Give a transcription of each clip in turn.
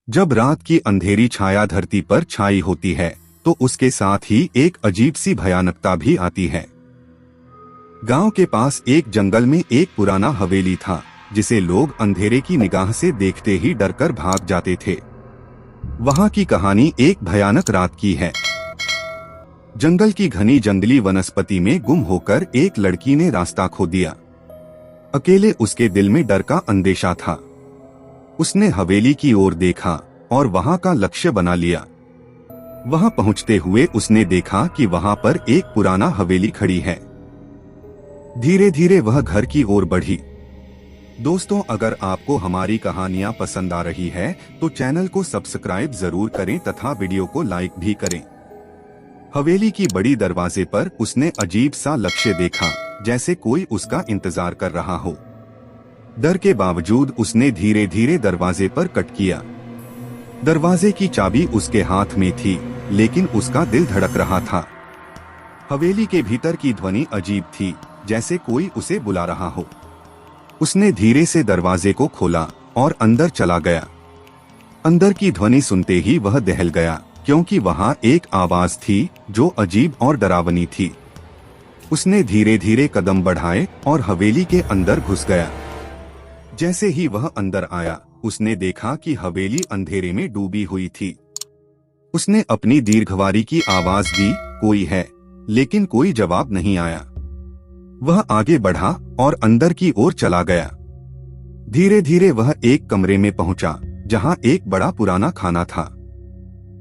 जब रात की अंधेरी छाया धरती पर छाई होती है तो उसके साथ ही एक अजीब सी भयानकता भी आती है। गांव के पास एक जंगल में एक पुराना हवेली था जिसे लोग अंधेरे की निगाह से देखते ही डरकर भाग जाते थे। वहां की कहानी एक भयानक रात की है। जंगल की घनी जंगली वनस्पति में गुम होकर एक लड़की ने रास्ता खो दिया। अकेले उसके दिल में डर का अंदेशा था। उसने हवेली की ओर देखा और वहां का लक्ष्य बना लिया। वहां पहुंचते हुए उसने देखा कि वहां पर एक पुराना हवेली खड़ी है। धीरे धीरे वह घर की ओर बढ़ी। दोस्तों, अगर आपको हमारी कहानियां पसंद आ रही है तो चैनल को सब्सक्राइब जरूर करें तथा वीडियो को लाइक भी करें। हवेली की बड़ी दरवाजे पर उसने अजीब सा लक्ष्य देखा, जैसे कोई उसका इंतजार कर रहा हो। डर के बावजूद उसने धीरे धीरे दरवाजे पर कट किया। दरवाजे की चाबी उसके हाथ में थी, लेकिन उसका दिल धड़क रहा था। हवेली के भीतर की ध्वनि अजीब थी, जैसे कोई उसे बुला रहा हो। उसने धीरे से दरवाजे को खोला और अंदर चला गया। अंदर की ध्वनि सुनते ही वह दहल गया, क्योंकि वहां एक आवाज थी जो अजीब और डरावनी थी। उसने धीरे धीरे कदम बढ़ाए और हवेली के अंदर घुस गया। जैसे ही वह अंदर आया, उसने देखा कि हवेली अंधेरे में डूबी हुई थी। उसने अपनी दीर्घवारी की आवाज दी, कोई है, लेकिन कोई जवाब नहीं आया। वह आगे बढ़ा और अंदर की ओर चला गया। धीरे धीरे वह एक कमरे में पहुंचा, जहां एक बड़ा पुराना खाना था।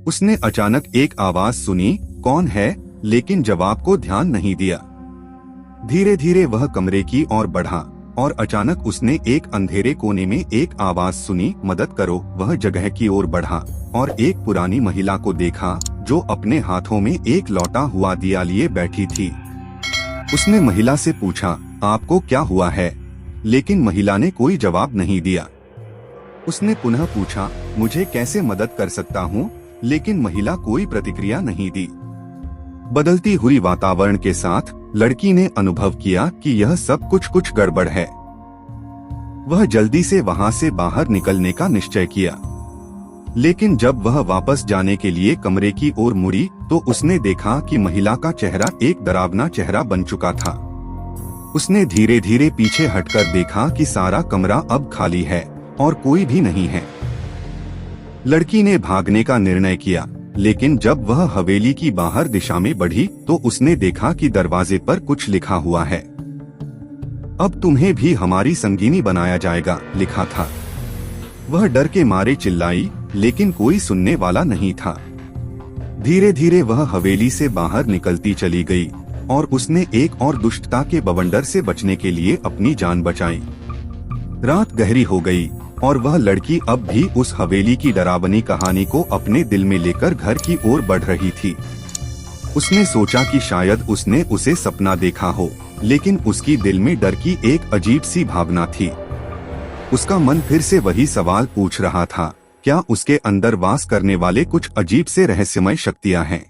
उसने अचानक एक आवाज सुनी, कौन है, लेकिन जवाब को ध्यान नहीं दिया। धीरे धीरे वह कमरे की ओर बढ़ा और अचानक उसने एक अंधेरे कोने में एक आवाज सुनी, मदद करो। वह जगह की ओर बढ़ा और एक पुरानी महिला को देखा जो अपने हाथों में एक लौटा हुआ दिया लिए बैठी थी। उसने महिला से पूछा, आपको क्या हुआ है? लेकिन महिला ने कोई जवाब नहीं दिया। उसने पुनः पूछा, मुझे कैसे मदद कर सकता हूँ? लेकिन महिला कोई प्रतिक्रिया नहीं दी। बदलती हुई वातावरण के साथ लड़की ने अनुभव किया कि यह सब कुछ गड़बड़ है। वह जल्दी से वहां से बाहर निकलने का निश्चय किया, लेकिन जब वह वापस जाने के लिए कमरे की ओर मुड़ी तो उसने देखा कि महिला का चेहरा एक डरावना चेहरा बन चुका था। उसने धीरे धीरे पीछे हटकर देखा कि सारा कमरा अब खाली है और कोई भी नहीं है। लड़की ने भागने का निर्णय किया, लेकिन जब वह हवेली की बाहर दिशा में बढ़ी तो उसने देखा कि दरवाजे पर कुछ लिखा हुआ है। अब तुम्हें भी हमारी संगिनी बनाया जाएगा, लिखा था। वह डर के मारे चिल्लाई, लेकिन कोई सुनने वाला नहीं था। धीरे धीरे वह हवेली से बाहर निकलती चली गई और उसने एक और दुष्टता के बवंडर से बचने के लिए अपनी जान बचाई। रात गहरी हो गई और वह लड़की अब भी उस हवेली की डरावनी कहानी को अपने दिल में लेकर घर की ओर बढ़ रही थी। उसने सोचा कि शायद उसने उसे सपना देखा हो, लेकिन उसकी दिल में डर की एक अजीब सी भावना थी। उसका मन फिर से वही सवाल पूछ रहा था, क्या उसके अंदर वास करने वाले कुछ अजीब से रहस्यमय शक्तियां हैं,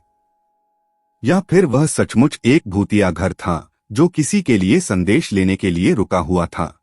या फिर वह सचमुच एक भूतिया घर था जो किसी के लिए संदेश लेने के लिए रुका हुआ था।